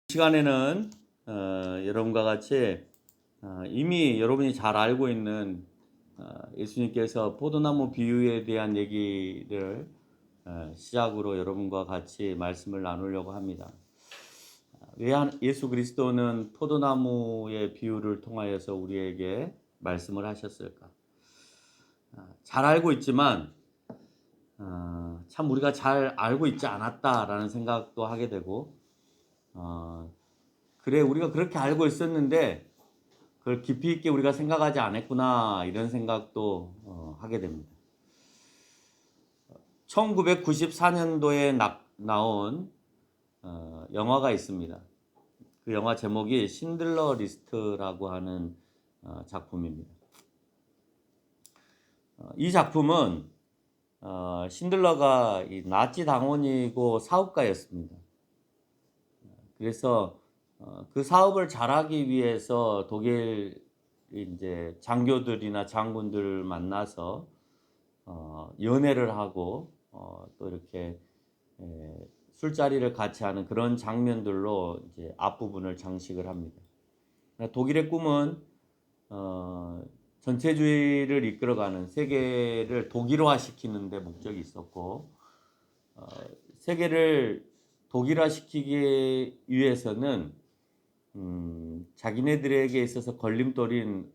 시간에는 여러분과 같이 이미 여러분이 잘 알고 있는 예수님께서 포도나무 비유에 대한 얘기를 시작으로 여러분과 같이 말씀을 나누려고 합니다. 왜 예수 그리스도는 포도나무의 비유를 통하여서 우리에게 말씀을 하셨을까? 잘 알고 있지만 참 우리가 잘 알고 있지 않았다라는 생각도 하게 되고 그래 우리가 그렇게 알고 있었는데 그걸 깊이 있게 우리가 생각하지 않았구나 이런 생각도 하게 됩니다. 1994년도에 나온 영화가 있습니다. 그 영화 제목이 신들러 리스트라고 하는 작품입니다. 이 작품은 신들러가 이 나치 당원이고 사업가였습니다. 그래서 그 사업을 잘하기 위해서 독일 이제 장교들이나 장군들 만나서 연애를 하고 또 이렇게 술자리를 같이 하는 그런 장면들로 이제 앞부분을 장식을 합니다. 독일의 꿈은 전체주의를 이끌어가는 세계를 독일화시키는 데 목적이 있었고 세계를 독일화시키기 위해서는 자기네들에게 있어서 걸림돌인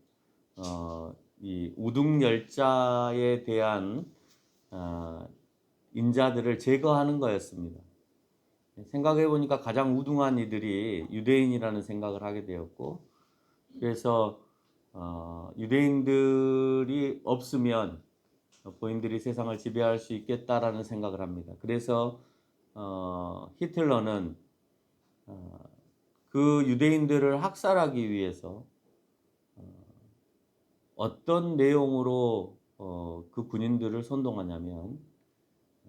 이 우등열자에 대한 인자들을 제거하는 거였습니다. 생각해 보니까 가장 우등한 이들이 유대인이라는 생각을 하게 되었고, 그래서 유대인들이 없으면 본인들이 세상을 지배할 수 있겠다라는 생각을 합니다. 그래서 히틀러는 그 유대인들을 학살하기 위해서 어떤 내용으로 그 군인들을 선동하냐면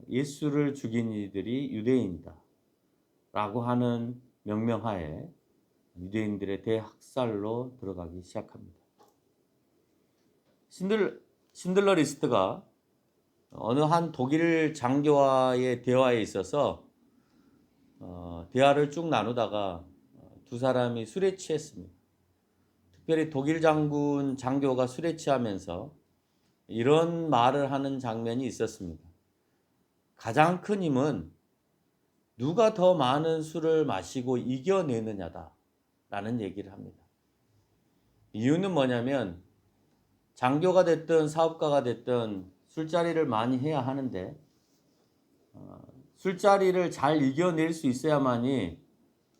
예수를 죽인 이들이 유대인이다 라고 하는 명명하에 유대인들의 대학살로 들어가기 시작합니다. 신들러 리스트가 어느 한 독일 장교와의 대화에 있어서 대화를 쭉 나누다가 두 사람이 술에 취했습니다. 특별히 독일 장교가 술에 취하면서 이런 말을 하는 장면이 있었습니다. 가장 큰 힘은 누가 더 많은 술을 마시고 이겨내느냐다 라는 얘기를 합니다. 이유는 뭐냐면 장교가 됐든 사업가가 됐든 술자리를 많이 해야 하는데 술자리를 잘 이겨낼 수 있어야만이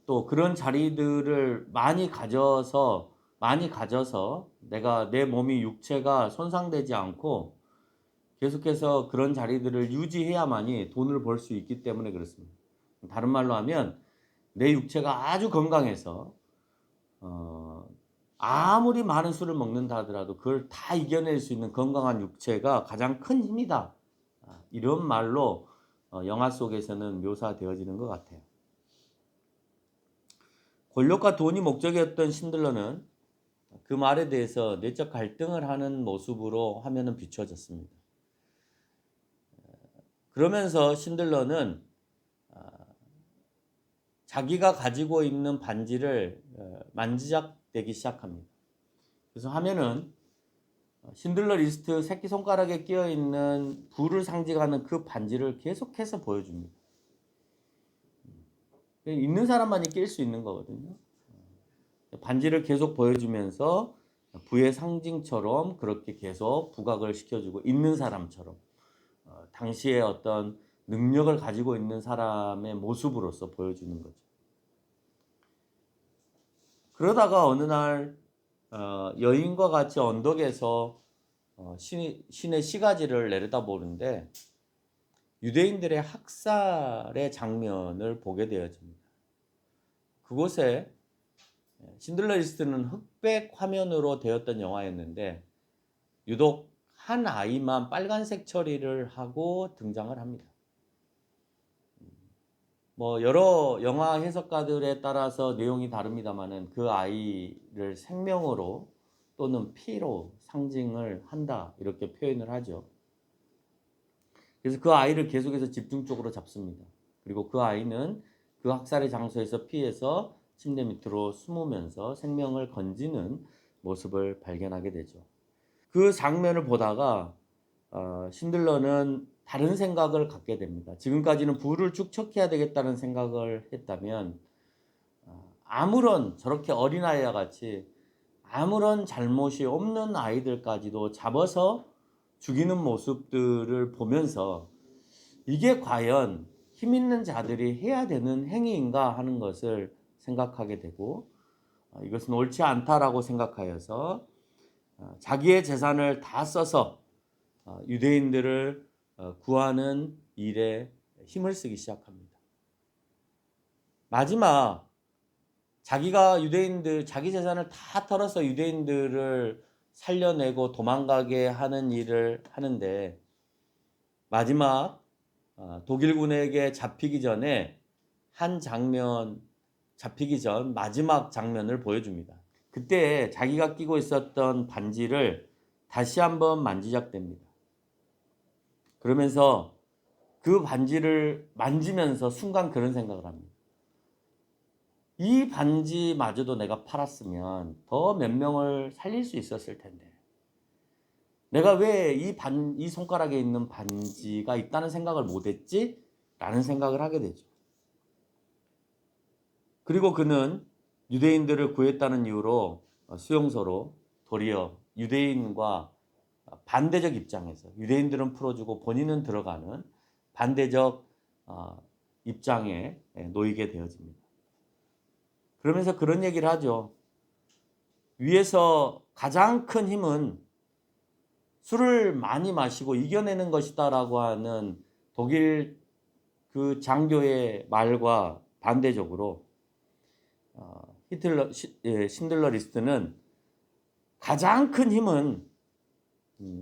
또 그런 자리들을 많이 가져서 내 몸이 육체가 손상되지 않고 계속해서 그런 자리들을 유지해야만이 돈을 벌 수 있기 때문에 그렇습니다. 다른 말로 하면 내 육체가 아주 건강해서 아무리 많은 술을 먹는다 하더라도 그걸 다 이겨낼 수 있는 건강한 육체가 가장 큰 힘이다. 이런 말로 영화 속에서는 묘사되어지는 것 같아요. 권력과 돈이 목적이었던 신들러는 그 말에 대해서 내적 갈등을 하는 모습으로 화면은 비춰졌습니다. 그러면서 신들러는 자기가 가지고 있는 반지를 만지작대기 시작합니다. 그래서 화면은 신들러 리스트 새끼손가락에 끼어있는 불을 상징하는 그 반지를 계속해서 보여줍니다. 있는 사람만이 낄 수 있는 거거든요. 반지를 계속 보여주면서 부의 상징처럼 그렇게 계속 부각을 시켜주고 있는 사람처럼 당시의 어떤 능력을 가지고 있는 사람의 모습으로서 보여주는 거죠. 그러다가 어느 날 여인과 같이 언덕에서 신의 시가지를 내려다보는데 유대인들의 학살의 장면을 보게 되어집니다. 그곳에 신들러 리스트는 흑백 화면으로 되었던 영화였는데 유독 한 아이만 빨간색 처리를 하고 등장을 합니다. 여러 영화 해석가들에 따라서 내용이 다릅니다만은 그 아이를 생명으로 또는 피로 상징을 한다 이렇게 표현을 하죠. 그래서 그 아이를 계속해서 집중적으로 잡습니다. 그리고 그 아이는 그 학살의 장소에서 피해서 침대 밑으로 숨으면서 생명을 건지는 모습을 발견하게 되죠. 그 장면을 보다가 신들러는 다른 생각을 갖게 됩니다. 지금까지는 부를 축적해야 되겠다는 생각을 했다면 아무런 저렇게 어린아이와 같이 아무런 잘못이 없는 아이들까지도 잡아서 죽이는 모습들을 보면서 이게 과연 힘 있는 자들이 해야 되는 행위인가 하는 것을 생각하게 되고 이것은 옳지 않다라고 생각하여서 자기의 재산을 다 써서 유대인들을 구하는 일에 힘을 쓰기 시작합니다. 마지막 자기 재산을 다 털어서 유대인들을 살려내고 도망가게 하는 일을 하는데 마지막 독일군에게 잡히기 전에 잡히기 전 마지막 장면을 보여줍니다. 그때 자기가 끼고 있었던 반지를 다시 한번 만지작됩니다. 그러면서 그 반지를 만지면서 순간 그런 생각을 합니다. 이 반지마저도 내가 팔았으면 더 몇 명을 살릴 수 있었을 텐데 내가 왜 이 손가락에 있는 반지가 있다는 생각을 못했지? 라는 생각을 하게 되죠. 그리고 그는 유대인들을 구했다는 이유로 수용소로 도리어 유대인과 반대적 입장에서 유대인들은 풀어주고 본인은 들어가는 반대적 입장에 놓이게 되어집니다. 그러면서 그런 얘기를 하죠. 위에서 가장 큰 힘은 술을 많이 마시고 이겨내는 것이다라고 하는 독일 그 장교의 말과 반대적으로 신들러 리스트는 가장 큰 힘은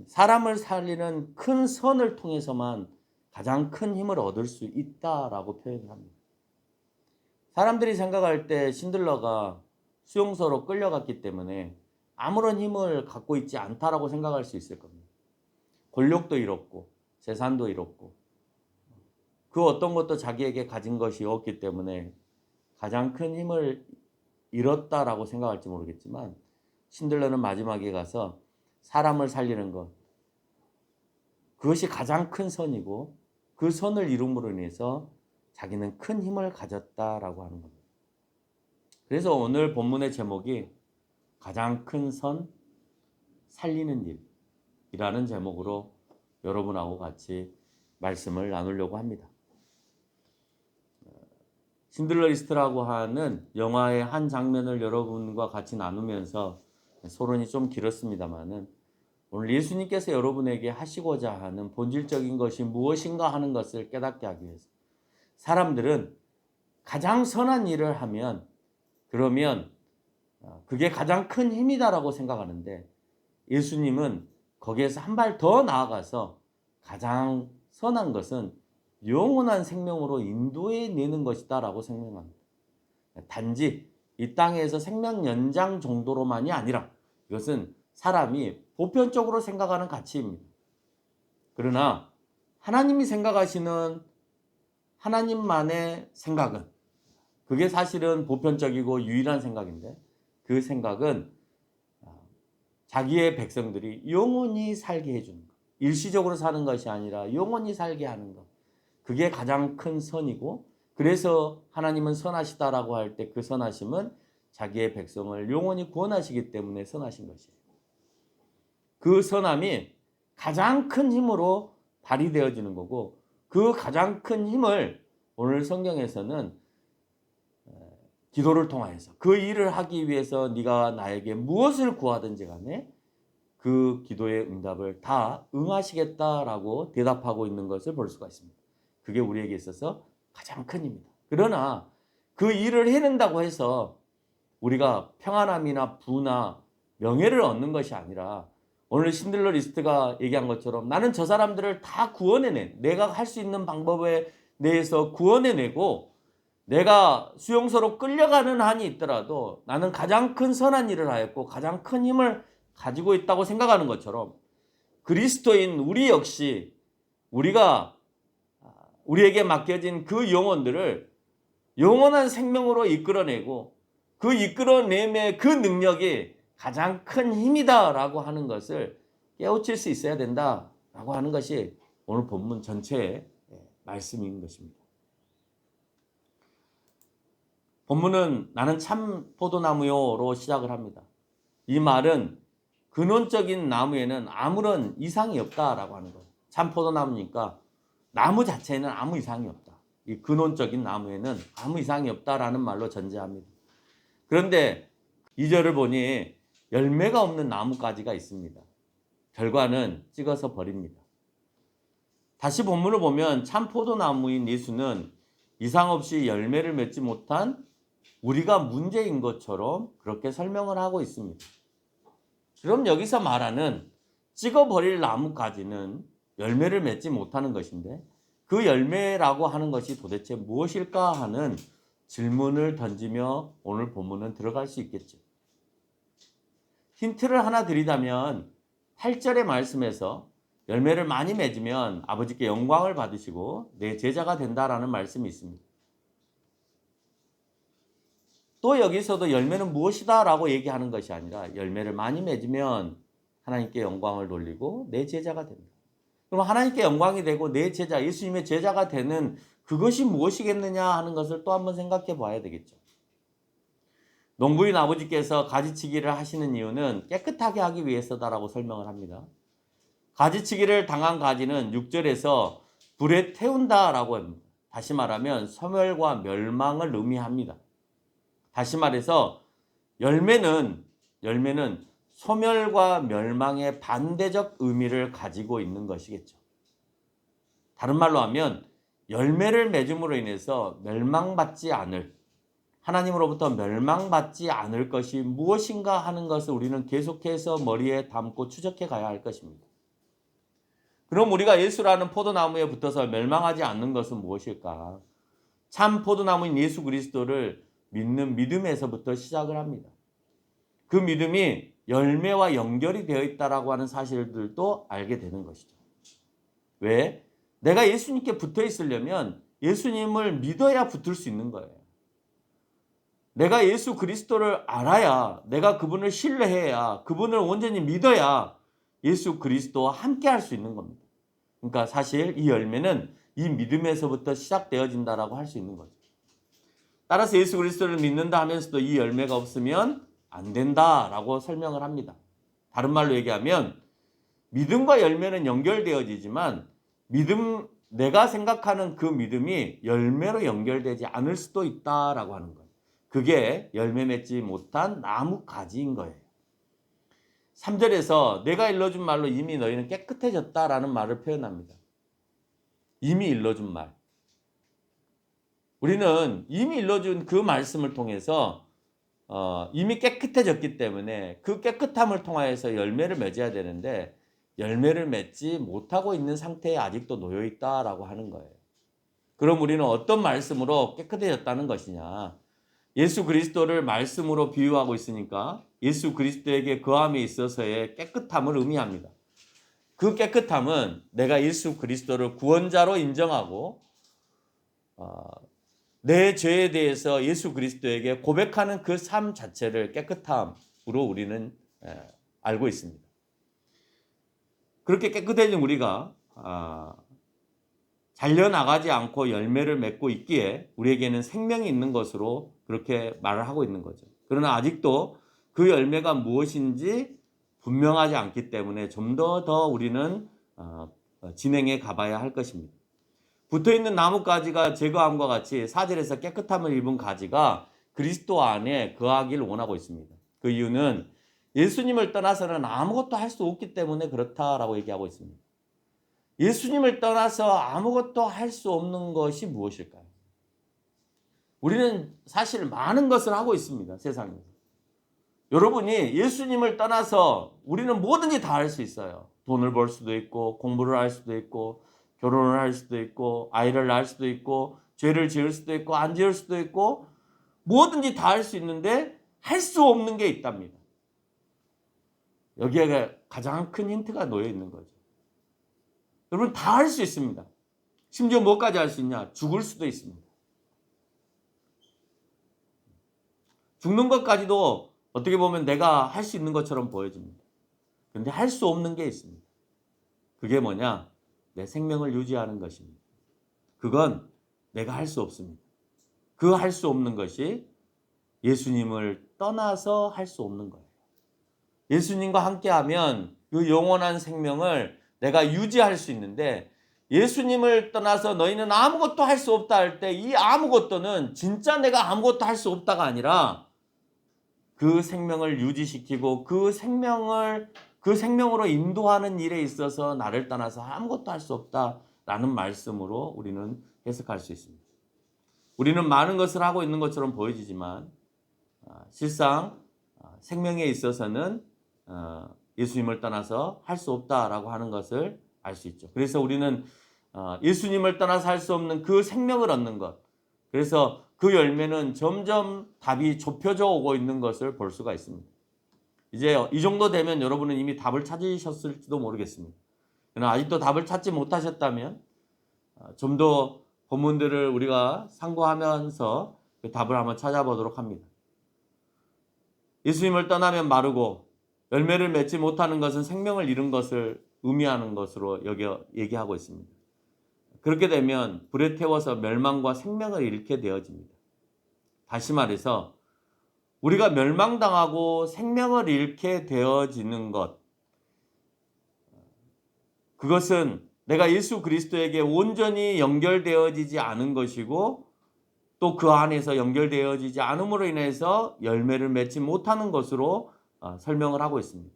사람을 살리는 큰 선을 통해서만 가장 큰 힘을 얻을 수 있다라고 표현을 합니다. 사람들이 생각할 때 신들러가 수용소로 끌려갔기 때문에 아무런 힘을 갖고 있지 않다라고 생각할 수 있을 겁니다. 권력도 잃었고 재산도 잃었고 그 어떤 것도 자기에게 가진 것이 없기 때문에 가장 큰 힘을 잃었다라고 생각할지 모르겠지만 신들러는 마지막에 가서 사람을 살리는 것 그것이 가장 큰 선이고 그 선을 이룸으로 인해서 자기는 큰 힘을 가졌다라고 하는 겁니다. 그래서 오늘 본문의 제목이 가장 큰 선, 살리는 일이라는 제목으로 여러분하고 같이 말씀을 나누려고 합니다. 신들러 리스트라고 하는 영화의 한 장면을 여러분과 같이 나누면서 소론이 좀 길었습니다만은 오늘 예수님께서 여러분에게 하시고자 하는 본질적인 것이 무엇인가 하는 것을 깨닫게 하기 위해서 사람들은 가장 선한 일을 하면 그러면 그게 가장 큰 힘이다라고 생각하는데 예수님은 거기에서 한 발 더 나아가서 가장 선한 것은 영원한 생명으로 인도해내는 것이다라고 생각합니다. 단지 이 땅에서 생명 연장 정도로만이 아니라 이것은 사람이 보편적으로 생각하는 가치입니다. 그러나 하나님이 생각하시는 하나님만의 생각은 그게 사실은 보편적이고 유일한 생각인데 그 생각은 자기의 백성들이 영원히 살게 해주는 것. 일시적으로 사는 것이 아니라 영원히 살게 하는 것. 그게 가장 큰 선이고 그래서 하나님은 선하시다라고 할 때 그 선하심은 자기의 백성을 영원히 구원하시기 때문에 선하신 것이에요. 그 선함이 가장 큰 힘으로 발휘되어지는 거고 그 가장 큰 힘을 오늘 성경에서는 기도를 통하여서 그 일을 하기 위해서 네가 나에게 무엇을 구하든지 간에 그 기도의 응답을 다 응하시겠다라고 대답하고 있는 것을 볼 수가 있습니다. 그게 우리에게 있어서 가장 큰 힘입니다. 그러나 그 일을 해낸다고 해서 우리가 평안함이나 부나 명예를 얻는 것이 아니라 오늘 신들러 리스트가 얘기한 것처럼 나는 저 사람들을 다 구원해낸 내가 할 수 있는 방법에 대해서 구원해내고 내가 수용소로 끌려가는 한이 있더라도 나는 가장 큰 선한 일을 하였고 가장 큰 힘을 가지고 있다고 생각하는 것처럼 그리스도인 우리 역시 우리에게 맡겨진 그 영혼들을 영원한 생명으로 이끌어내고 그 이끌어냄의 그 능력이 가장 큰 힘이다라고 하는 것을 깨우칠 수 있어야 된다라고 하는 것이 오늘 본문 전체의 말씀인 것입니다. 본문은 나는 참 포도나무요로 시작을 합니다. 이 말은 근원적인 나무에는 아무런 이상이 없다라고 하는 거예요. 참 포도나무니까 나무 자체에는 아무 이상이 없다. 이 근원적인 나무에는 아무 이상이 없다라는 말로 전제합니다. 그런데 2절을 보니 열매가 없는 나무가지가 있습니다. 결과는 찍어서 버립니다. 다시 본문을 보면 참 포도나무인 예수는 이상 없이 열매를 맺지 못한 우리가 문제인 것처럼 그렇게 설명을 하고 있습니다. 그럼 여기서 말하는 찍어버릴 나무가지는 열매를 맺지 못하는 것인데 그 열매라고 하는 것이 도대체 무엇일까 하는 질문을 던지며 오늘 본문은 들어갈 수 있겠죠. 힌트를 하나 드리자면 8절의 말씀에서 열매를 많이 맺으면 아버지께 영광을 받으시고 내 제자가 된다라는 말씀이 있습니다. 또 여기서도 열매는 무엇이다 라고 얘기하는 것이 아니라 열매를 많이 맺으면 하나님께 영광을 돌리고 내 제자가 된다. 그럼 하나님께 영광이 되고 내 제자, 예수님의 제자가 되는 그것이 무엇이겠느냐 하는 것을 또 한번 생각해 봐야 되겠죠. 농부인 아버지께서 가지치기를 하시는 이유는 깨끗하게 하기 위해서다라고 설명을 합니다. 가지치기를 당한 가지는 6절에서 불에 태운다라고 합니다. 다시 말하면 소멸과 멸망을 의미합니다. 다시 말해서 열매는 소멸과 멸망의 반대적 의미를 가지고 있는 것이겠죠. 다른 말로 하면 열매를 맺음으로 인해서 멸망받지 않을, 하나님으로부터 멸망받지 않을 것이 무엇인가 하는 것을 우리는 계속해서 머리에 담고 추적해 가야 할 것입니다. 그럼 우리가 예수라는 포도나무에 붙어서 멸망하지 않는 것은 무엇일까? 참 포도나무인 예수 그리스도를 믿는 믿음에서부터 시작을 합니다. 그 믿음이 열매와 연결이 되어 있다라고 하는 사실들도 알게 되는 것이죠. 왜? 내가 예수님께 붙어 있으려면 예수님을 믿어야 붙을 수 있는 거예요. 내가 예수 그리스도를 알아야, 내가 그분을 신뢰해야, 그분을 온전히 믿어야 예수 그리스도와 함께 할 수 있는 겁니다. 그러니까 사실 이 열매는 이 믿음에서부터 시작되어진다라고 할 수 있는 거죠. 따라서 예수 그리스도를 믿는다 하면서도 이 열매가 없으면 안 된다라고 설명을 합니다. 다른 말로 얘기하면 믿음과 열매는 연결되어지지만 내가 생각하는 그 믿음이 열매로 연결되지 않을 수도 있다라고 하는 거예요. 그게 열매 맺지 못한 나무 가지인 거예요. 3절에서 내가 일러준 말로 이미 너희는 깨끗해졌다라는 말을 표현합니다. 이미 일러준 말. 우리는 이미 일러준 그 말씀을 통해서 이미 깨끗해졌기 때문에 그 깨끗함을 통하여서 열매를 맺어야 되는데 열매를 맺지 못하고 있는 상태에 아직도 놓여 있다라고 하는 거예요. 그럼 우리는 어떤 말씀으로 깨끗해졌다는 것이냐? 예수 그리스도를 말씀으로 비유하고 있으니까 예수 그리스도에게 거함에 있어서의 깨끗함을 의미합니다. 그 깨끗함은 내가 예수 그리스도를 구원자로 인정하고 내 죄에 대해서 예수 그리스도에게 고백하는 그 삶 자체를 깨끗함으로 우리는 알고 있습니다. 그렇게 깨끗해진 우리가 잘려나가지 않고 열매를 맺고 있기에 우리에게는 생명이 있는 것으로 그렇게 말을 하고 있는 거죠. 그러나 아직도 그 열매가 무엇인지 분명하지 않기 때문에 좀 더 우리는 진행해 가봐야 할 것입니다. 붙어있는 나뭇가지가 제거함과 같이 4절에서 깨끗함을 입은 가지가 그리스도 안에 거하기를 원하고 있습니다. 그 이유는 예수님을 떠나서는 아무것도 할 수 없기 때문에 그렇다라고 얘기하고 있습니다. 예수님을 떠나서 아무것도 할 수 없는 것이 무엇일까요? 우리는 사실 많은 것을 하고 있습니다. 세상에서. 여러분이 예수님을 떠나서 우리는 뭐든지 다 할 수 있어요. 돈을 벌 수도 있고 공부를 할 수도 있고 결혼을 할 수도 있고 아이를 낳을 수도 있고 죄를 지을 수도 있고 안 지을 수도 있고 뭐든지 다 할 수 있는데 할 수 없는 게 있답니다. 여기에 가장 큰 힌트가 놓여 있는 거죠. 여러분 다 할 수 있습니다. 심지어 뭐까지 할 수 있냐? 죽을 수도 있습니다. 죽는 것까지도 어떻게 보면 내가 할 수 있는 것처럼 보여집니다. 그런데 할 수 없는 게 있습니다. 그게 뭐냐? 내 생명을 유지하는 것입니다. 그건 내가 할 수 없습니다. 그 할 수 없는 것이 예수님을 떠나서 할 수 없는 거예요. 예수님과 함께하면 그 영원한 생명을 내가 유지할 수 있는데, 예수님을 떠나서 너희는 아무것도 할 수 없다 할 때 이 아무것도는 진짜 내가 아무것도 할 수 없다가 아니라 그 생명을 유지시키고 그 생명으로 인도하는 일에 있어서 나를 떠나서 아무것도 할 수 없다라는 말씀으로 우리는 해석할 수 있습니다. 우리는 많은 것을 하고 있는 것처럼 보여지지만 실상 생명에 있어서는 예수님을 떠나서 할 수 없다라고 하는 것을 알 수 있죠. 그래서 우리는 예수님을 떠나서 할 수 없는 그 생명을 얻는 것, 그래서 그 열매는 점점 답이 좁혀져 오고 있는 것을 볼 수가 있습니다. 이제 이 정도 되면 여러분은 이미 답을 찾으셨을지도 모르겠습니다. 그러나 아직도 답을 찾지 못하셨다면 좀 더 본문들을 우리가 상고하면서 그 답을 한번 찾아보도록 합니다. 예수님을 떠나면 마르고 열매를 맺지 못하는 것은 생명을 잃은 것을 의미하는 것으로 얘기하고 있습니다. 그렇게 되면 불에 태워서 멸망과 생명을 잃게 되어집니다. 다시 말해서 우리가 멸망당하고 생명을 잃게 되어지는 것, 그것은 내가 예수 그리스도에게 온전히 연결되어지지 않은 것이고 또 그 안에서 연결되어지지 않음으로 인해서 열매를 맺지 못하는 것으로 설명을 하고 있습니다.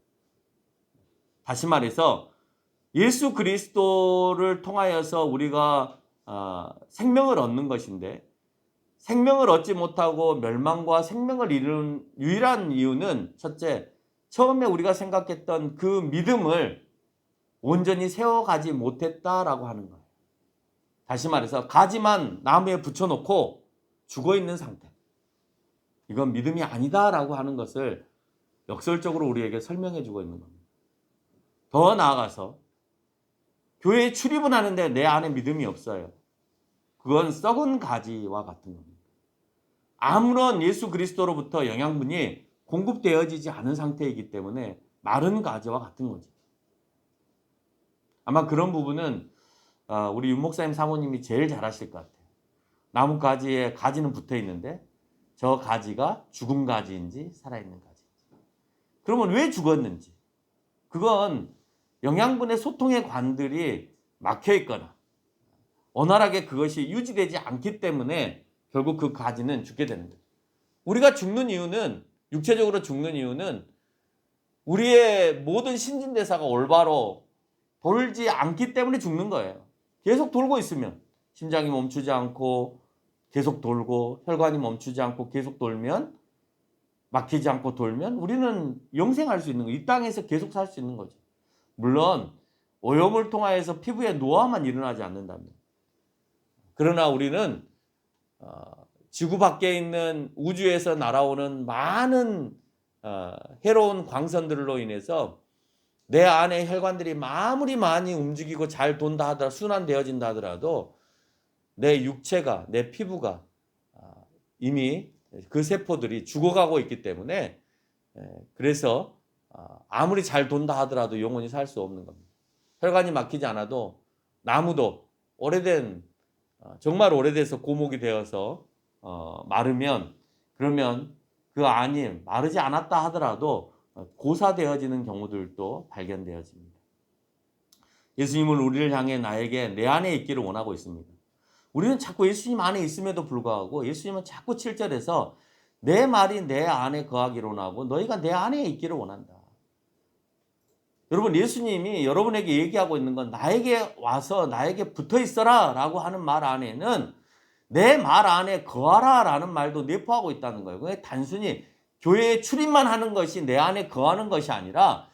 다시 말해서 예수 그리스도를 통하여서 우리가 생명을 얻는 것인데, 생명을 얻지 못하고 멸망과 생명을 잃은 유일한 이유는 첫째, 처음에 우리가 생각했던 그 믿음을 온전히 세워가지 못했다라고 하는 거예요. 다시 말해서 가지만 나무에 붙여놓고 죽어있는 상태, 이건 믿음이 아니다라고 하는 것을 역설적으로 우리에게 설명해 주고 있는 겁니다. 더 나아가서 교회에 출입은 하는데 내 안에 믿음이 없어요. 그건 썩은 가지와 같은 겁니다. 아무런 예수 그리스도로부터 영양분이 공급되어지지 않은 상태이기 때문에 마른 가지와 같은 거죠. 아마 그런 부분은 우리 윤 목사님 사모님이 제일 잘 아실 것 같아요. 나무 가지에 가지는 붙어 있는데 저 가지가 죽은 가지인지 살아있는 가지인지. 그러면 왜 죽었는지. 그건 영양분의 소통의 관들이 막혀 있거나 원활하게 그것이 유지되지 않기 때문에 결국 그 가지는 죽게 되는 거예요. 우리가 죽는 이유는, 육체적으로 죽는 이유는 우리의 모든 신진대사가 올바로 돌지 않기 때문에 죽는 거예요. 계속 돌고 있으면, 심장이 멈추지 않고 계속 돌고 혈관이 멈추지 않고 계속 돌면, 막히지 않고 돌면 우리는 영생할 수 있는 거예요. 이 땅에서 계속 살 수 있는 거죠. 물론 오염을 통하여서 피부에 노화만 일어나지 않는다면. 그러나 우리는 지구 밖에 있는 우주에서 날아오는 많은 해로운 광선들로 인해서 내 안에 혈관들이 아무리 많이 움직이고 잘 돈다 하더라도, 순환되어진다 하더라도 내 육체가, 내 피부가 이미 그 세포들이 죽어가고 있기 때문에, 그래서 아무리 잘 돈다 하더라도 영원히 살 수 없는 겁니다. 혈관이 막히지 않아도 나무도 정말 오래돼서 고목이 되어서 마르면, 그러면 그 안이 마르지 않았다 하더라도 고사되어지는 경우들도 발견되어집니다. 예수님은 우리를 향해 나에게 내 안에 있기를 원하고 있습니다. 우리는 자꾸 예수님 안에 있음에도 불구하고 예수님은 자꾸 7절에서 내 말이 내 안에 거하기를 원하고 너희가 내 안에 있기를 원한다. 여러분, 예수님이 여러분에게 얘기하고 있는 건 나에게 와서 나에게 붙어 있어라 라고 하는 말 안에는 내 말 안에 거하라 라는 말도 내포하고 있다는 거예요. 그게 단순히 교회에 출입만 하는 것이 내 안에 거하는 것이 아니라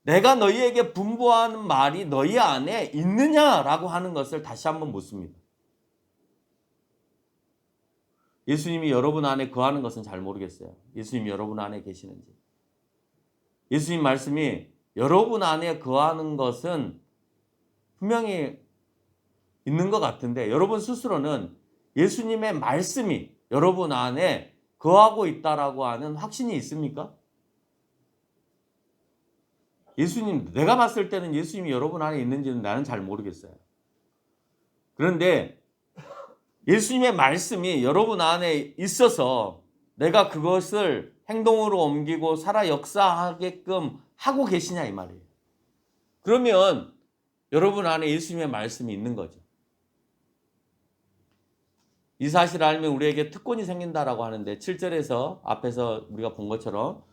내가 너희에게 분부하는 말이 너희 안에 있느냐라고 하는 것을 다시 한번 묻습니다. 예수님이 여러분 안에 거하는 것은 잘 모르겠어요. 예수님이 여러분 안에 계시는지. 예수님 말씀이 여러분 안에 거하는 것은 분명히 있는 것 같은데, 여러분 스스로는 예수님의 말씀이 여러분 안에 거하고 있다라고 하는 확신이 있습니까? 예수님, 내가 봤을 때는 예수님이 여러분 안에 있는지는 나는 잘 모르겠어요. 그런데 예수님의 말씀이 여러분 안에 있어서 내가 그것을 행동으로 옮기고 살아 역사하게끔 하고 계시냐 이 말이에요. 그러면 여러분 안에 예수님의 말씀이 있는 거죠. 이 사실을 알면 우리에게 특권이 생긴다라고 하는데 7절에서 앞에서 우리가 본 것처럼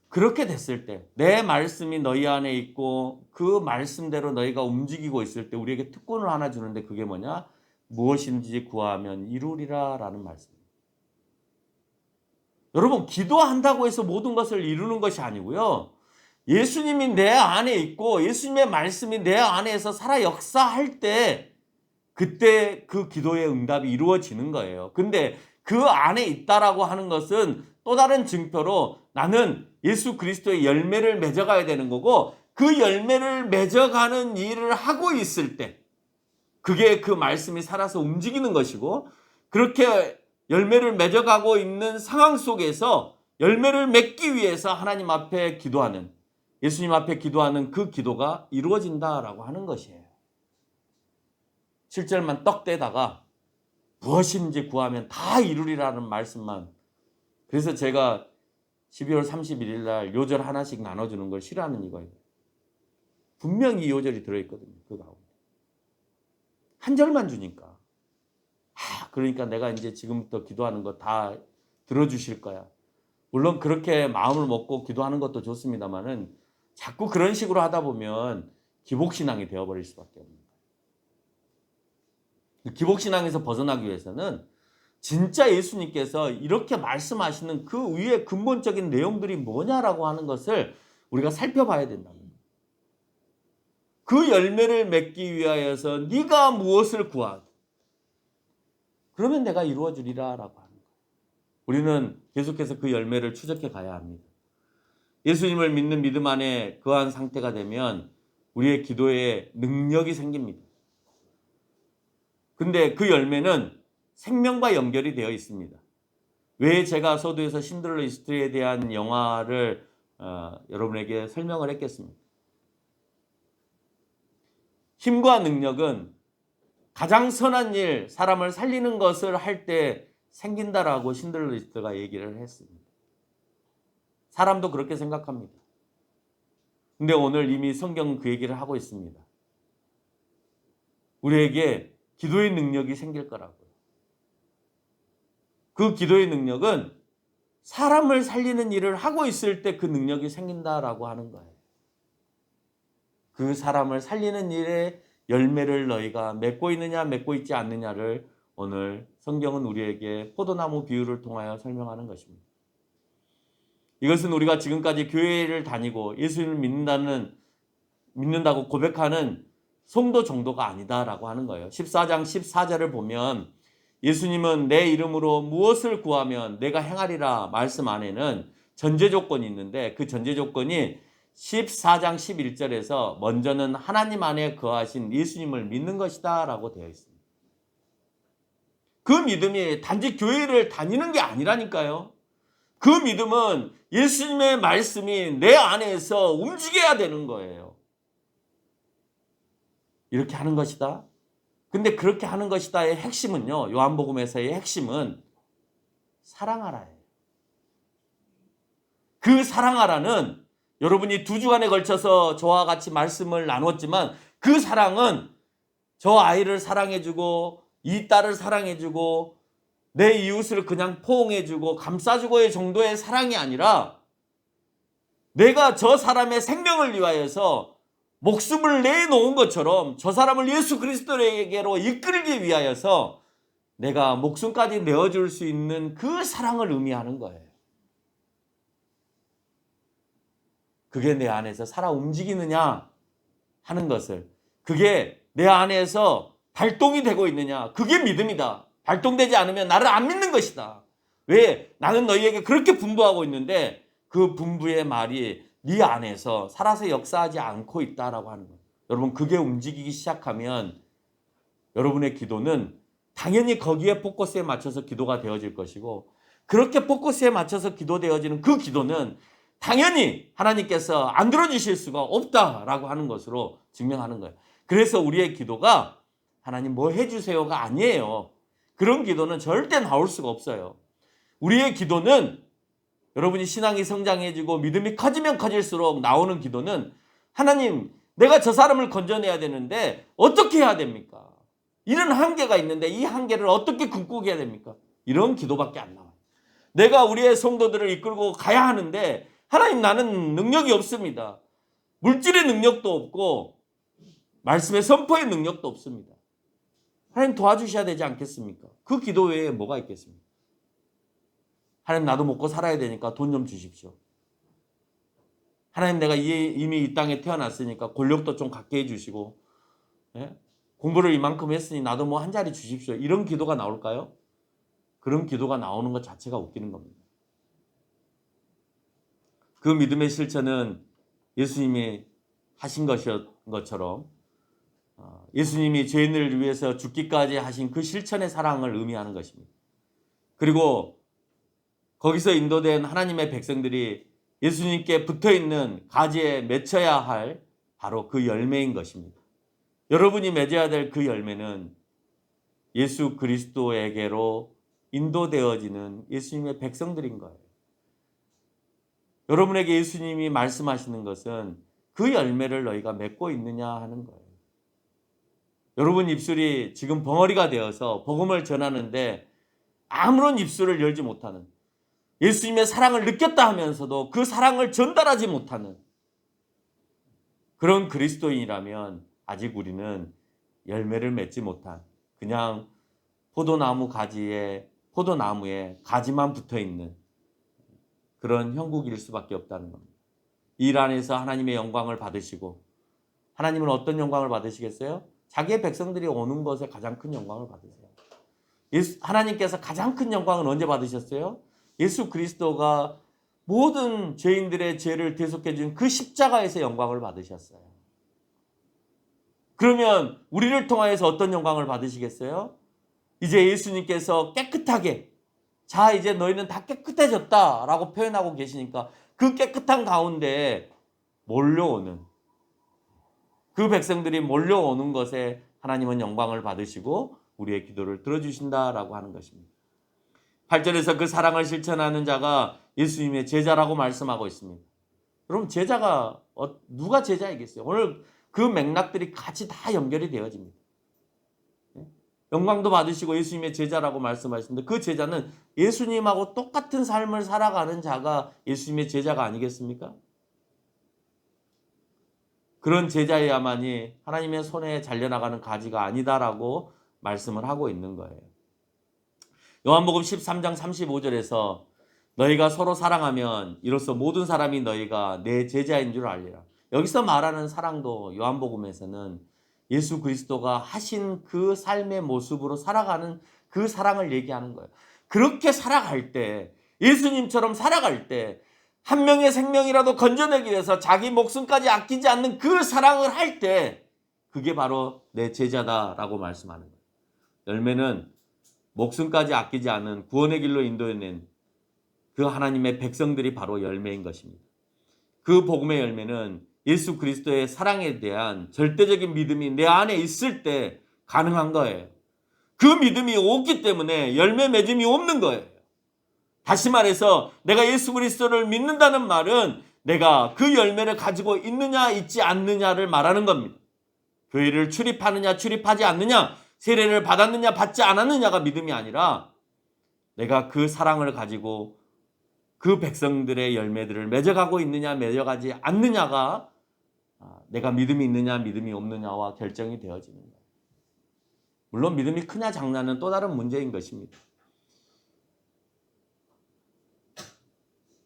그렇게 됐을 때 내 말씀이 너희 안에 있고 그 말씀대로 너희가 움직이고 있을 때 우리에게 특권을 하나 주는데 그게 뭐냐? 무엇인지 구하면 이루리라 라는 말씀입니다. 여러분, 기도한다고 해서 모든 것을 이루는 것이 아니고요. 예수님이 내 안에 있고 예수님의 말씀이 내 안에서 살아 역사할 때 그때 그 기도의 응답이 이루어지는 거예요. 근데 그 안에 있다라고 하는 것은 또 다른 증표로 나는 예수 그리스도의 열매를 맺어가야 되는 거고 그 열매를 맺어가는 일을 하고 있을 때 그게 그 말씀이 살아서 움직이는 것이고 그렇게 열매를 맺어가고 있는 상황 속에서 열매를 맺기 위해서 하나님 앞에 기도하는 예수님 앞에 기도하는 그 기도가 이루어진다라고 하는 것이에요. 7절만 떡 떼다가 무엇인지 구하면 다 이루리라는 말씀만. 그래서 제가 12월 31일 날 요절 하나씩 나눠주는 걸 싫어하는 이거예요. 분명히 이 요절이 들어있거든요. 그 가운데. 한 절만 주니까. 그러니까 내가 이제 지금부터 기도하는 거 다 들어주실 거야. 물론 그렇게 마음을 먹고 기도하는 것도 좋습니다만은 자꾸 그런 식으로 하다 보면 기복신앙이 되어버릴 수밖에 없는 거예요. 기복신앙에서 벗어나기 위해서는 진짜 예수님께서 이렇게 말씀하시는 그 위에 근본적인 내용들이 뭐냐라고 하는 것을 우리가 살펴봐야 된답니다. 그 열매를 맺기 위하여서 네가 무엇을 구하든 그러면 내가 이루어주리라 라고 하는 거예요. 우리는 계속해서 그 열매를 추적해 가야 합니다. 예수님을 믿는 믿음 안에 거한 상태가 되면 우리의 기도에 능력이 생깁니다. 근데 그 열매는 생명과 연결이 되어 있습니다. 왜 제가 서두에서 신들러 리스트에 대한 영화를 여러분에게 설명을 했겠습니까? 힘과 능력은 가장 선한 일, 사람을 살리는 것을 할 때 생긴다라고 신들러 리스트가 얘기를 했습니다. 사람도 그렇게 생각합니다. 근데 오늘 이미 성경은 그 얘기를 하고 있습니다. 우리에게 기도의 능력이 생길 거라고요. 그 기도의 능력은 사람을 살리는 일을 하고 있을 때 그 능력이 생긴다라고 하는 거예요. 그 사람을 살리는 일에 열매를 너희가 맺고 있느냐 맺고 있지 않느냐를 오늘 성경은 우리에게 포도나무 비유를 통하여 설명하는 것입니다. 이것은 우리가 지금까지 교회를 다니고 예수님을 믿는다고 고백하는 성도 정도가 아니다라고 하는 거예요. 14장 14절을 보면 예수님은 내 이름으로 무엇을 구하면 내가 행하리라 말씀 안에는 전제 조건이 있는데 그 전제 조건이 14장 11절에서 먼저는 하나님 안에 거하신 예수님을 믿는 것이다 라고 되어 있습니다. 그 믿음이 단지 교회를 다니는 게 아니라니까요. 그 믿음은 예수님의 말씀이 내 안에서 움직여야 되는 거예요. 이렇게 하는 것이다. 근데 그렇게 하는 것이다의 핵심은요. 요한복음에서의 핵심은 사랑하라예요. 그 사랑하라는 여러분이 2주간에 걸쳐서 저와 같이 말씀을 나눴지만 그 사랑은 저 아이를 사랑해주고 이 딸을 사랑해주고 내 이웃을 그냥 포옹해주고 감싸주고의 정도의 사랑이 아니라 내가 저 사람의 생명을 위하여서 목숨을 내놓은 것처럼 저 사람을 예수 그리스도에게로 이끌기 위하여서 내가 목숨까지 내어줄 수 있는 그 사랑을 의미하는 거예요. 그게 내 안에서 살아 움직이느냐 하는 것을, 그게 내 안에서 발동이 되고 있느냐, 그게 믿음이다. 발동되지 않으면 나를 안 믿는 것이다. 왜? 나는 너희에게 그렇게 분부하고 있는데 그 분부의 말이 네 안에서 살아서 역사하지 않고 있다라고 하는 거예요. 여러분, 그게 움직이기 시작하면 여러분의 기도는 당연히 거기에 포커스에 맞춰서 기도가 되어질 것이고, 그렇게 포커스에 맞춰서 기도되어지는 그 기도는 당연히 하나님께서 안 들어주실 수가 없다라고 하는 것으로 증명하는 거예요. 그래서 우리의 기도가 하나님 뭐 해주세요가 아니에요. 그런 기도는 절대 나올 수가 없어요. 우리의 기도는 여러분이 신앙이 성장해지고 믿음이 커지면 커질수록 나오는 기도는 하나님 내가 저 사람을 건져내야 되는데 어떻게 해야 됩니까? 이런 한계가 있는데 이 한계를 어떻게 극복해야 됩니까? 이런 기도밖에 안 나와요. 내가 우리의 성도들을 이끌고 가야 하는데 하나님 나는 능력이 없습니다. 물질의 능력도 없고 말씀의 선포의 능력도 없습니다. 하나님 도와주셔야 되지 않겠습니까? 그 기도 외에 뭐가 있겠습니까? 하나님 나도 먹고 살아야 되니까 돈 좀 주십시오. 하나님 내가 이미 이 땅에 태어났으니까 권력도 좀 갖게 해주시고 예? 공부를 이만큼 했으니 나도 뭐 한 자리 주십시오. 이런 기도가 나올까요? 그런 기도가 나오는 것 자체가 웃기는 겁니다. 그 믿음의 실천은 예수님이 하신 것처럼 예수님이 죄인을 위해서 죽기까지 하신 그 실천의 사랑을 의미하는 것입니다. 그리고 거기서 인도된 하나님의 백성들이 예수님께 붙어있는 가지에 맺혀야 할 바로 그 열매인 것입니다. 여러분이 맺어야 될 그 열매는 예수 그리스도에게로 인도되어지는 예수님의 백성들인 거예요. 여러분에게 예수님이 말씀하시는 것은 그 열매를 너희가 맺고 있느냐 하는 거예요. 여러분 입술이 지금 벙어리가 되어서 복음을 전하는데 아무런 입술을 열지 못하는, 예수님의 사랑을 느꼈다 하면서도 그 사랑을 전달하지 못하는 그런 그리스도인이라면 아직 우리는 열매를 맺지 못한 그냥 포도나무에 가지만 붙어있는 그런 형국일 수밖에 없다는 겁니다. 이 일 안에서 하나님의 영광을 받으시고, 하나님은 어떤 영광을 받으시겠어요? 자기의 백성들이 오는 것에 가장 큰 영광을 받으세요. 하나님께서 가장 큰 영광은 언제 받으셨어요? 예수 그리스도가 모든 죄인들의 죄를 대속해 준 그 십자가에서 영광을 받으셨어요. 그러면 우리를 통하여서 어떤 영광을 받으시겠어요? 이제 예수님께서 깨끗하게, 자 이제 너희는 다 깨끗해졌다라고 표현하고 계시니까 그 깨끗한 가운데 몰려오는, 그 백성들이 몰려오는 것에 하나님은 영광을 받으시고 우리의 기도를 들어주신다라고 하는 것입니다. 8절에서 그 사랑을 실천하는 자가 예수님의 제자라고 말씀하고 있습니다. 그럼 제자가 누가 제자이겠어요? 오늘 그 맥락들이 같이 다 연결이 되어집니다. 영광도 받으시고 예수님의 제자라고 말씀하시는데 그 제자는 예수님하고 똑같은 삶을 살아가는 자가 예수님의 제자가 아니겠습니까? 그런 제자야만이 하나님의 손에 잘려나가는 가지가 아니다라고 말씀을 하고 있는 거예요. 요한복음 13장 35절에서 너희가 서로 사랑하면 이로써 모든 사람이 너희가 내 제자인 줄 알리라. 여기서 말하는 사랑도 요한복음에서는 예수 그리스도가 하신 그 삶의 모습으로 살아가는 그 사랑을 얘기하는 거예요. 그렇게 살아갈 때, 예수님처럼 살아갈 때 한 명의 생명이라도 건져내기 위해서 자기 목숨까지 아끼지 않는 그 사랑을 할 때 그게 바로 내 제자다라고 말씀하는 거예요. 열매는 목숨까지 아끼지 않은 구원의 길로 인도해낸 그 하나님의 백성들이 바로 열매인 것입니다. 그 복음의 열매는 예수 그리스도의 사랑에 대한 절대적인 믿음이 내 안에 있을 때 가능한 거예요. 그 믿음이 없기 때문에 열매 맺음이 없는 거예요. 다시 말해서 내가 예수 그리스도를 믿는다는 말은 내가 그 열매를 가지고 있느냐 있지 않느냐를 말하는 겁니다. 교회를 출입하느냐 출입하지 않느냐, 세례를 받았느냐 받지 않았느냐가 믿음이 아니라 내가 그 사랑을 가지고 그 백성들의 열매들을 맺어가고 있느냐 맺어가지 않느냐가 내가 믿음이 있느냐 믿음이 없느냐와 결정이 되어지는 거예요. 물론 믿음이 크냐 작냐는 또 다른 문제인 것입니다.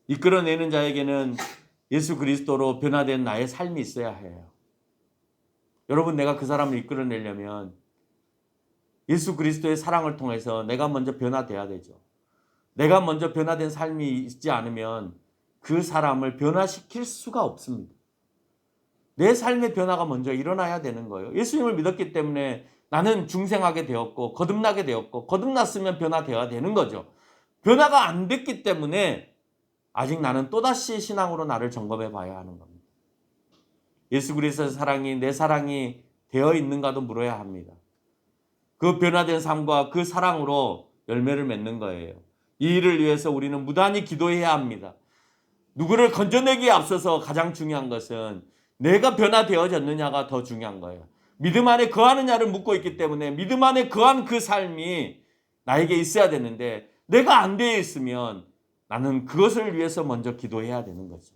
이끌어내는 자에게는 예수 그리스도로 변화된 나의 삶이 있어야 해요. 여러분, 내가 그 사람을 이끌어내려면 예수 그리스도의 사랑을 통해서 내가 먼저 변화돼야 되죠. 내가 먼저 변화된 삶이 있지 않으면 그 사람을 변화시킬 수가 없습니다. 내 삶의 변화가 먼저 일어나야 되는 거예요. 예수님을 믿었기 때문에 나는 중생하게 되었고 거듭나게 되었고 거듭났으면 변화되어야 되는 거죠. 변화가 안 됐기 때문에 아직 나는 또다시 신앙으로 나를 점검해 봐야 하는 겁니다. 예수 그리스도의 사랑이 내 사랑이 되어 있는가도 물어야 합니다. 그 변화된 삶과 그 사랑으로 열매를 맺는 거예요. 이 일을 위해서 우리는 무단히 기도해야 합니다. 누구를 건져내기에 앞서서 가장 중요한 것은 내가 변화되어졌느냐가 더 중요한 거예요. 믿음 안에 거하느냐를 묻고 있기 때문에 믿음 안에 거한 그 삶이 나에게 있어야 되는데 내가 안 되어 있으면 나는 그것을 위해서 먼저 기도해야 되는 거죠.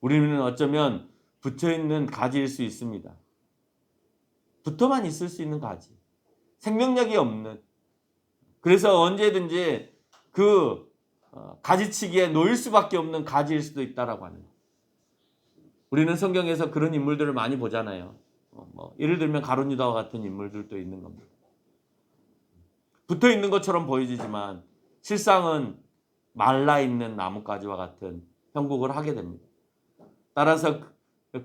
우리는 어쩌면 붙어있는 가지일 수 있습니다. 붙어만 있을 수 있는 가지. 생명력이 없는. 그래서 언제든지 그 가지치기에 놓일 수밖에 없는 가지일 수도 있다라고 하는 거예요. 우리는 성경에서 그런 인물들을 많이 보잖아요. 예를 들면 가룟 유다와 같은 인물들도 있는 겁니다. 붙어 있는 것처럼 보여지지만 실상은 말라 있는 나뭇가지와 같은 형국을 하게 됩니다. 따라서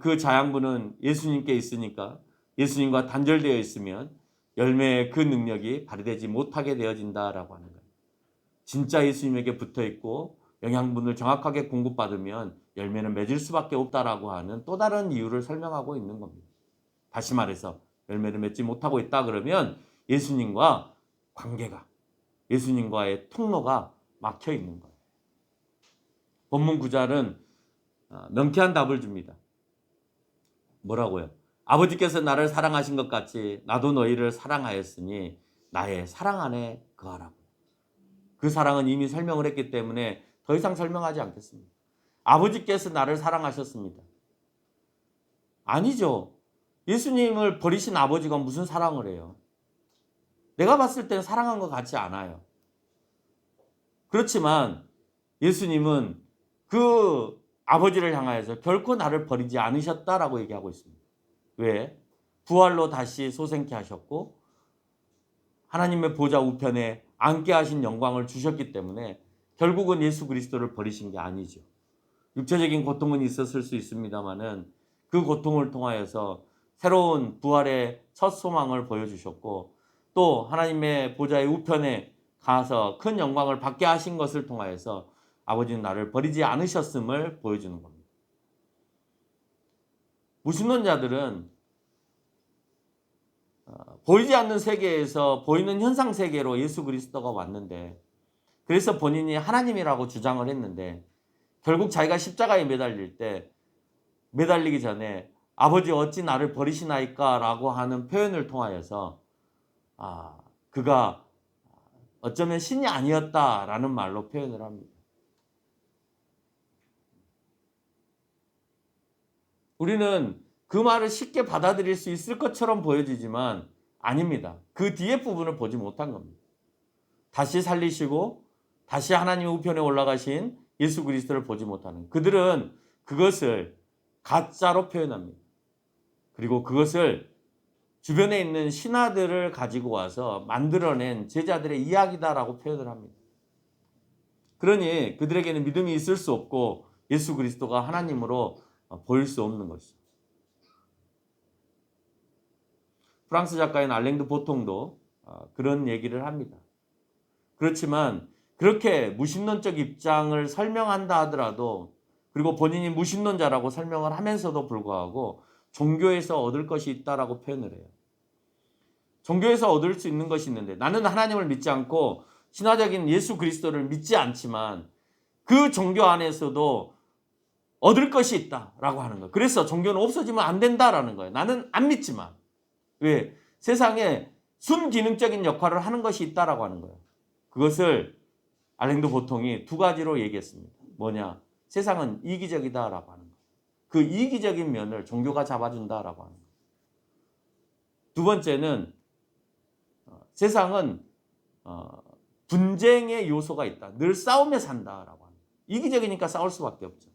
그 자양분은 예수님께 있으니까 예수님과 단절되어 있으면 열매의 그 능력이 발휘되지 못하게 되어진다라고 하는 거예요. 진짜 예수님에게 붙어 있고 영양분을 정확하게 공급받으면 열매는 맺을 수밖에 없다라고 하는 또 다른 이유를 설명하고 있는 겁니다. 다시 말해서 열매를 맺지 못하고 있다 그러면 예수님과 관계가, 예수님과의 통로가 막혀 있는 거예요. 본문 9절은 명쾌한 답을 줍니다. 뭐라고요? 아버지께서 나를 사랑하신 것 같이 나도 너희를 사랑하였으니 나의 사랑 안에 거하라고. 그 사랑은 이미 설명을 했기 때문에 더 이상 설명하지 않겠습니다. 아버지께서 나를 사랑하셨습니다. 아니죠. 예수님을 버리신 아버지가 무슨 사랑을 해요? 내가 봤을 때는 사랑한 것 같지 않아요. 그렇지만 예수님은 그 아버지를 향하여서 결코 나를 버리지 않으셨다라고 얘기하고 있습니다. 왜? 부활로 다시 소생케 하셨고 하나님의 보좌 우편에 앉게 하신 영광을 주셨기 때문에 결국은 예수 그리스도를 버리신 게 아니죠. 육체적인 고통은 있었을 수 있습니다만은 그 고통을 통하여서 새로운 부활의 첫 소망을 보여주셨고 또 하나님의 보좌의 우편에 가서 큰 영광을 받게 하신 것을 통하여서 아버지는 나를 버리지 않으셨음을 보여주는 겁니다. 무신론자들은 보이지 않는 세계에서 보이는 현상 세계로 예수 그리스도가 왔는데 그래서 본인이 하나님이라고 주장을 했는데 결국 자기가 십자가에 매달리기 전에 아버지 어찌 나를 버리시나이까 라고 하는 표현을 통하여서 그가 어쩌면 신이 아니었다라는 말로 표현을 합니다. 우리는 그 말을 쉽게 받아들일 수 있을 것처럼 보여지지만 아닙니다. 그 뒤에 부분을 보지 못한 겁니다. 다시 살리시고 다시 하나님의 우편에 올라가신 예수 그리스도를 보지 못하는 그들은 그것을 가짜로 표현합니다. 그리고 그것을 주변에 있는 신하들을 가지고 와서 만들어낸 제자들의 이야기다라고 표현을 합니다. 그러니 그들에게는 믿음이 있을 수 없고 예수 그리스도가 하나님으로 보일 수 없는 것이죠. 프랑스 작가인 알랭 드 보통도 그런 얘기를 합니다. 그렇지만 그렇게 무신론적 입장을 설명한다 하더라도 그리고 본인이 무신론자라고 설명을 하면서도 불구하고 종교에서 얻을 것이 있다라고 표현을 해요. 종교에서 얻을 수 있는 것이 있는데 나는 하나님을 믿지 않고 신화적인 예수 그리스도를 믿지 않지만 그 종교 안에서도 얻을 것이 있다라고 하는 거예요. 그래서 종교는 없어지면 안 된다라는 거예요. 나는 안 믿지만. 왜? 세상에 순기능적인 역할을 하는 것이 있다라고 하는 거예요. 그것을 알랭 드 보통이 두 가지로 얘기했습니다. 뭐냐? 세상은 이기적이다라고 하는 거예요. 그 이기적인 면을 종교가 잡아준다라고 하는 거예요. 두 번째는 세상은 분쟁의 요소가 있다. 늘 싸움에 산다라고 하는 거예요. 이기적이니까 싸울 수밖에 없죠.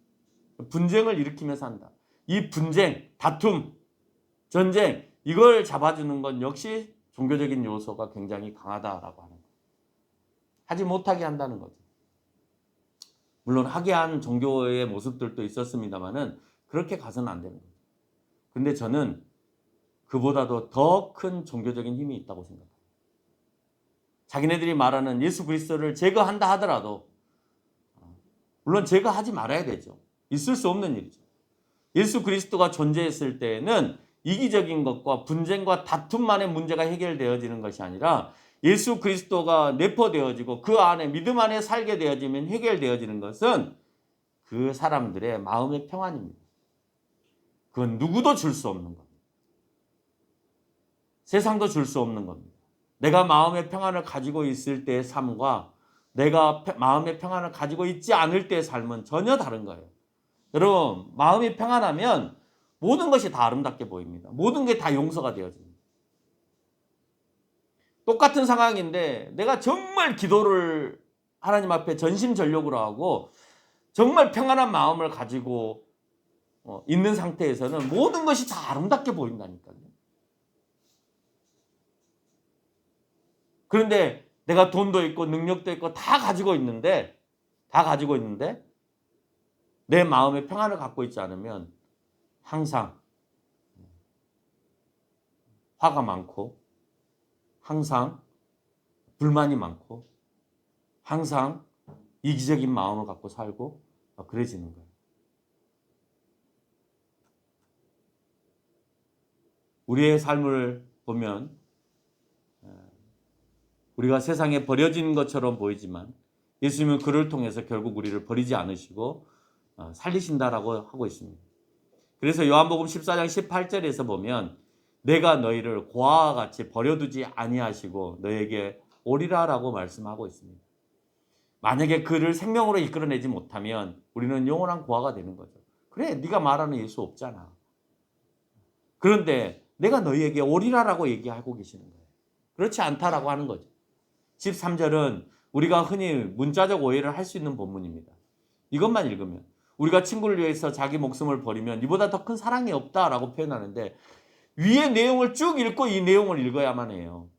분쟁을 일으키며 산다. 이 분쟁, 다툼, 전쟁 이걸 잡아주는 건 역시 종교적인 요소가 굉장히 강하다라고 하는 거예요. 하지 못하게 한다는 거죠. 물론 하게 한 종교의 모습들도 있었습니다만은 그렇게 가서는 안 되는 거죠. 근데 저는 그보다도 더 큰 종교적인 힘이 있다고 생각합니다. 자기네들이 말하는 예수 그리스도를 제거한다 하더라도 물론 제거하지 말아야 되죠. 있을 수 없는 일이죠. 예수 그리스도가 존재했을 때에는 이기적인 것과 분쟁과 다툼만의 문제가 해결되어지는 것이 아니라 예수 그리스도가 내포되어지고 그 안에 믿음 안에 살게 되어지면 해결되어지는 것은 그 사람들의 마음의 평안입니다. 그건 누구도 줄 수 없는 겁니다. 세상도 줄 수 없는 겁니다. 내가 마음의 평안을 가지고 있을 때의 삶과 내가 마음의 평안을 가지고 있지 않을 때의 삶은 전혀 다른 거예요. 여러분, 마음이 평안하면 모든 것이 다 아름답게 보입니다. 모든 게 다 용서가 되어집니다. 똑같은 상황인데 내가 정말 기도를 하나님 앞에 전심전력으로 하고 정말 평안한 마음을 가지고 있는 상태에서는 모든 것이 다 아름답게 보인다니까요. 그런데 내가 돈도 있고 능력도 있고 다 가지고 있는데 내 마음의 평안을 갖고 있지 않으면 항상 화가 많고 항상 불만이 많고 항상 이기적인 마음을 갖고 살고 그래지는 거예요. 우리의 삶을 보면 우리가 세상에 버려진 것처럼 보이지만 예수님은 그를 통해서 결국 우리를 버리지 않으시고 살리신다라고 하고 있습니다. 그래서 요한복음 14장 18절에서 보면 내가 너희를 고아와 같이 버려두지 아니하시고 너에게 오리라라고 말씀하고 있습니다. 만약에 그를 생명으로 이끌어내지 못하면 우리는 영원한 고아가 되는 거죠. 그래, 네가 말하는 예수 없잖아. 그런데 내가 너희에게 오리라라고 얘기하고 계시는 거예요. 그렇지 않다라고 하는 거죠. 13절은 우리가 흔히 문자적 오해를 할 수 있는 본문입니다. 이것만 읽으면 우리가 친구를 위해서 자기 목숨을 버리면 이보다 더 큰 사랑이 없다라고 표현하는데 위의 내용을 쭉 읽고 이 내용을 읽어야만 해요.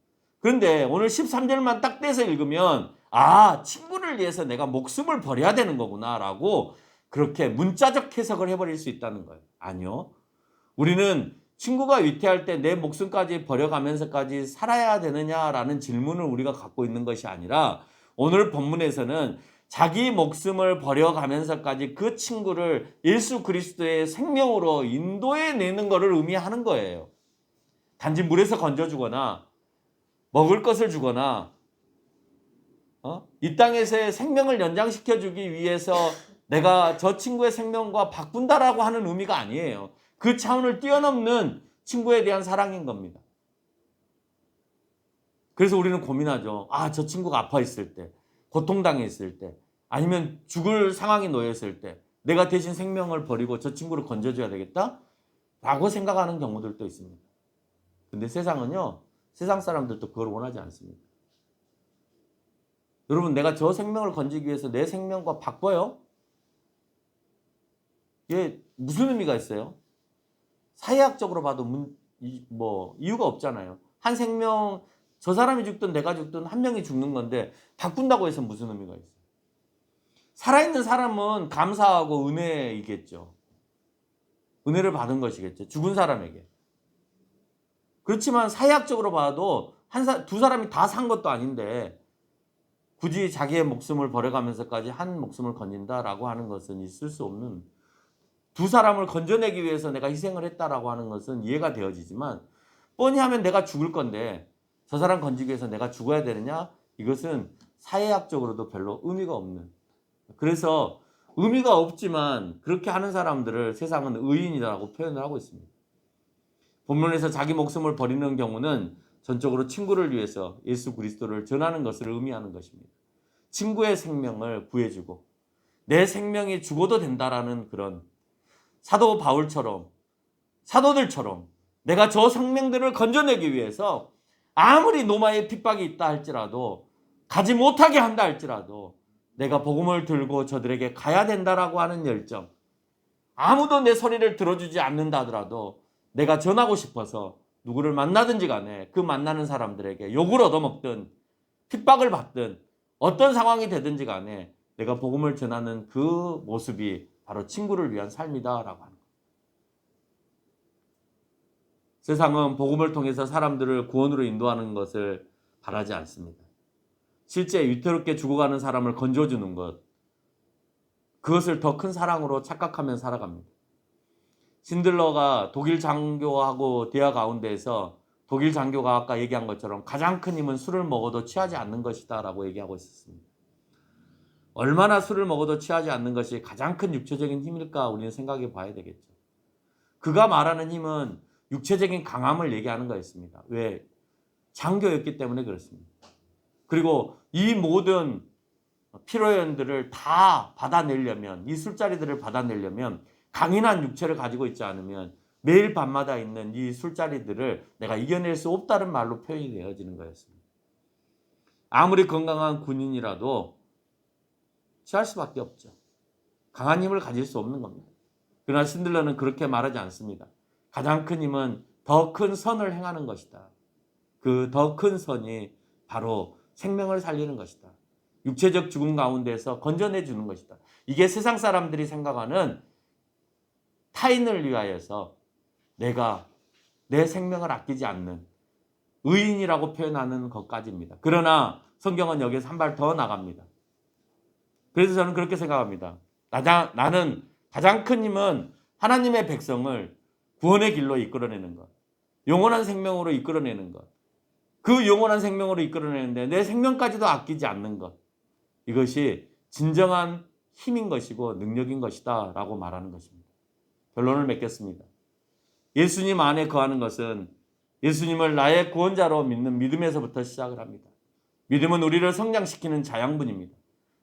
그런데 오늘 13절만 딱 떼서 읽으면 친구를 위해서 내가 목숨을 버려야 되는 거구나 라고 그렇게 문자적 해석을 해버릴 수 있다는 거예요. 아니요. 우리는 친구가 위태할 때 내 목숨까지 버려가면서까지 살아야 되느냐라는 질문을 우리가 갖고 있는 것이 아니라 오늘 본문에서는 자기 목숨을 버려가면서까지 그 친구를 예수 그리스도의 생명으로 인도해내는 것을 의미하는 거예요. 단지 물에서 건져주거나 먹을 것을 주거나 이 땅에서의 생명을 연장시켜주기 위해서 내가 저 친구의 생명과 바꾼다라고 하는 의미가 아니에요. 그 차원을 뛰어넘는 친구에 대한 사랑인 겁니다. 그래서 우리는 고민하죠. 저 친구가 아파 있을 때, 고통당해 있을 때, 아니면 죽을 상황에 놓였을 때 내가 대신 생명을 버리고 저 친구를 건져줘야 되겠다? 라고 생각하는 경우들도 있습니다. 근데 세상은요, 세상 사람들도 그걸 원하지 않습니다. 여러분, 내가 저 생명을 건지기 위해서 내 생명과 바꿔요? 이게 무슨 의미가 있어요? 사회학적으로 봐도 이유가 없잖아요. 한 생명, 저 사람이 죽든 내가 죽든 한 명이 죽는 건데 바꾼다고 해서 무슨 의미가 있어요? 살아있는 사람은 감사하고 은혜이겠죠. 은혜를 받은 것이겠죠. 죽은 사람에게. 그렇지만 사회학적으로 봐도 두 사람이 다 산 것도 아닌데 굳이 자기의 목숨을 버려가면서까지 한 목숨을 건진다라고 하는 것은 있을 수 없는, 두 사람을 건져내기 위해서 내가 희생을 했다라고 하는 것은 이해가 되어지지만 뻔히 하면 내가 죽을 건데 저 사람 건지기 위해서 내가 죽어야 되느냐? 이것은 사회학적으로도 별로 의미가 없는, 그래서 의미가 없지만 그렇게 하는 사람들을 세상은 의인이라고 표현을 하고 있습니다. 본문에서 자기 목숨을 버리는 경우는 전적으로 친구를 위해서 예수 그리스도를 전하는 것을 의미하는 것입니다. 친구의 생명을 구해주고 내 생명이 죽어도 된다라는 그런 사도 바울처럼, 사도들처럼 내가 저 생명들을 건져내기 위해서 아무리 노마의 핍박이 있다 할지라도, 가지 못하게 한다 할지라도 내가 복음을 들고 저들에게 가야 된다라고 하는 열정, 아무도 내 소리를 들어주지 않는다 하더라도 내가 전하고 싶어서 누구를 만나든지 간에 그 만나는 사람들에게 욕을 얻어먹든 핍박을 받든 어떤 상황이 되든지 간에 내가 복음을 전하는 그 모습이 바로 친구를 위한 삶이다라고 하는 거예요. 세상은 복음을 통해서 사람들을 구원으로 인도하는 것을 바라지 않습니다. 실제 위태롭게 죽어가는 사람을 건져주는 것, 그것을 더 큰 사랑으로 착각하며 살아갑니다. 신들러가 독일 장교하고 대화 가운데에서 독일 장교가 아까 얘기한 것처럼 가장 큰 힘은 술을 먹어도 취하지 않는 것이다 라고 얘기하고 있었습니다. 얼마나 술을 먹어도 취하지 않는 것이 가장 큰 육체적인 힘일까 우리는 생각해 봐야 되겠죠. 그가 말하는 힘은 육체적인 강함을 얘기하는 거였습니다. 왜? 장교였기 때문에 그렇습니다. 그리고 이 모든 피로연들을 다 받아내려면, 이 술자리들을 받아내려면 강인한 육체를 가지고 있지 않으면 매일 밤마다 있는 이 술자리들을 내가 이겨낼 수 없다는 말로 표현이 되어지는 거였습니다. 아무리 건강한 군인이라도 취할 수밖에 없죠. 강한 힘을 가질 수 없는 겁니다. 그러나 신들러는 그렇게 말하지 않습니다. 가장 큰 힘은 더 큰 선을 행하는 것이다. 그 더 큰 선이 바로 생명을 살리는 것이다. 육체적 죽음 가운데서 건져내 주는 것이다. 이게 세상 사람들이 생각하는 타인을 위하여서 내가 내 생명을 아끼지 않는 의인이라고 표현하는 것까지입니다. 그러나 성경은 여기서 한 발 더 나갑니다. 그래서 저는 그렇게 생각합니다. 나는 가장 큰 힘은 하나님의 백성을 구원의 길로 이끌어내는 것, 영원한 생명으로 이끌어내는 것, 그 영원한 생명으로 이끌어내는데 내 생명까지도 아끼지 않는 것, 이것이 진정한 힘인 것이고 능력인 것이다 라고 말하는 것입니다. 결론을 맺겠습니다. 예수님 안에 거하는 것은 예수님을 나의 구원자로 믿는 믿음에서부터 시작을 합니다. 믿음은 우리를 성장시키는 자양분입니다.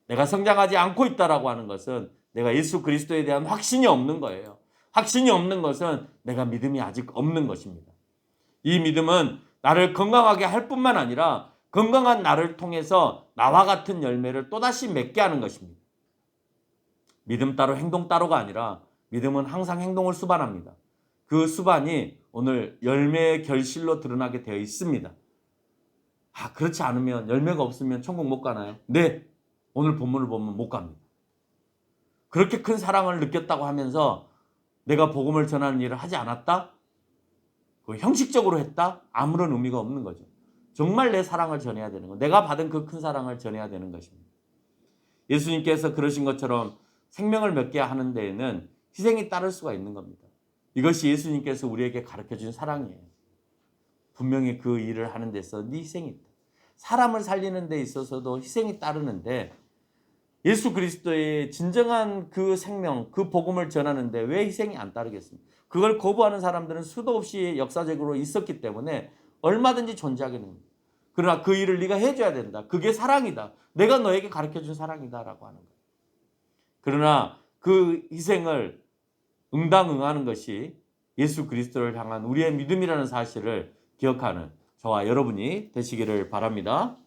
내가 성장하지 않고 있다라고 하는 것은 내가 예수 그리스도에 대한 확신이 없는 거예요. 확신이 없는 것은 내가 믿음이 아직 없는 것입니다. 이 믿음은 나를 건강하게 할 뿐만 아니라 건강한 나를 통해서 나와 같은 열매를 또다시 맺게 하는 것입니다. 믿음 따로 행동 따로가 아니라 믿음은 항상 행동을 수반합니다. 그 수반이 오늘 열매의 결실로 드러나게 되어 있습니다. 그렇지 않으면 열매가 없으면 천국 못 가나요? 네, 오늘 본문을 보면 못 갑니다. 그렇게 큰 사랑을 느꼈다고 하면서 내가 복음을 전하는 일을 하지 않았다? 형식적으로 했다? 아무런 의미가 없는 거죠. 정말 내 사랑을 전해야 되는 거, 내가 받은 그 큰 사랑을 전해야 되는 것입니다. 예수님께서 그러신 것처럼 생명을 맺게 하는 데에는 희생이 따를 수가 있는 겁니다. 이것이 예수님께서 우리에게 가르쳐준 사랑이에요. 분명히 그 일을 하는 데서 희생이 있다. 사람을 살리는 데 있어서도 희생이 따르는데 예수 그리스도의 진정한 그 생명, 그 복음을 전하는데 왜 희생이 안 따르겠습니까? 그걸 거부하는 사람들은 수도 없이 역사적으로 있었기 때문에 얼마든지 존재하게 됩니다. 그러나 그 일을 네가 해줘야 된다. 그게 사랑이다. 내가 너에게 가르쳐준 사랑이다 라고 하는 거예요. 그러나 그 희생을 응당응하는 것이 예수 그리스도를 향한 우리의 믿음이라는 사실을 기억하는 저와 여러분이 되시기를 바랍니다.